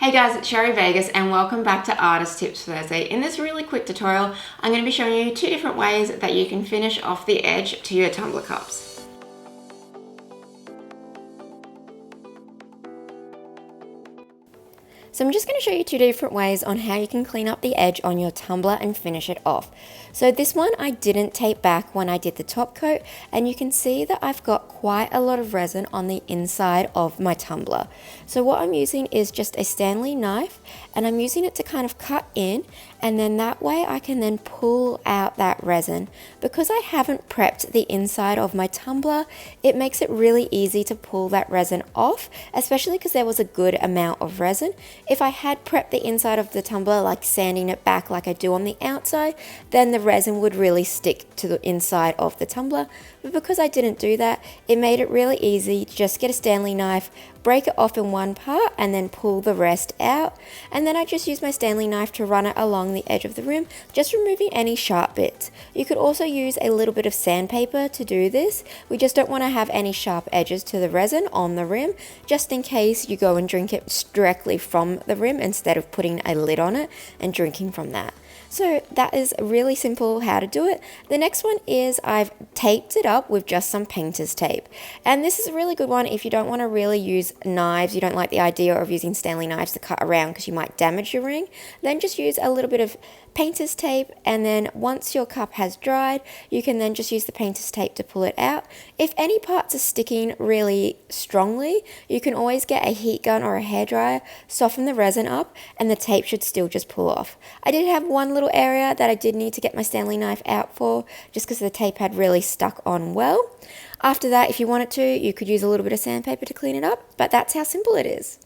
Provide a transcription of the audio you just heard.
Hey guys, it's Sherry Vegas and welcome back to Artist Tips Thursday. In this really quick tutorial, I'm going to be showing you two different ways that you can finish off the edge to your tumbler cups. So I'm just going to show you two different ways on how you can clean up the edge on your tumbler and finish it off. So this one I didn't tape back when I did the top coat, and you can see that I've got quite a lot of resin on the inside of my tumbler. So what I'm using is just a Stanley knife, and I'm using it to kind of cut in, and then that way I can then pull out that resin. Because I haven't prepped the inside of my tumbler, it makes it really easy to pull that resin off, especially because there was a good amount of resin. If I had prepped the inside of the tumbler, like sanding it back like I do on the outside, then the resin would really stick to the inside of the tumbler. But because I didn't do that, it made it really easy to just get a Stanley knife, break it off in one part, and then pull the rest out. And then I just use my Stanley knife to run it along the edge of the rim, just removing any sharp bits. You could also use a little bit of sandpaper to do this. We just don't want to have any sharp edges to the resin on the rim, just in case you go and drink it directly from the rim instead of putting a lid on it and drinking from that. So that is really simple how to do it. The next one is I've taped it up with just some painter's tape. And this is a really good one if you don't want to really use knives, you don't like the idea of using Stanley knives to cut around because you might damage your ring, then just use a little bit of painter's tape, and then once your cup has dried, you can then just use the painter's tape to pull it out. If any parts are sticking really strongly, you can always get a heat gun or a hairdryer, soften the resin up, and the tape should still just pull off. I did have one little area that I did need to get my Stanley knife out for, just because the tape had really stuck on well. After that, if you wanted to, you could use a little bit of sandpaper to clean it up, but that's how simple it is.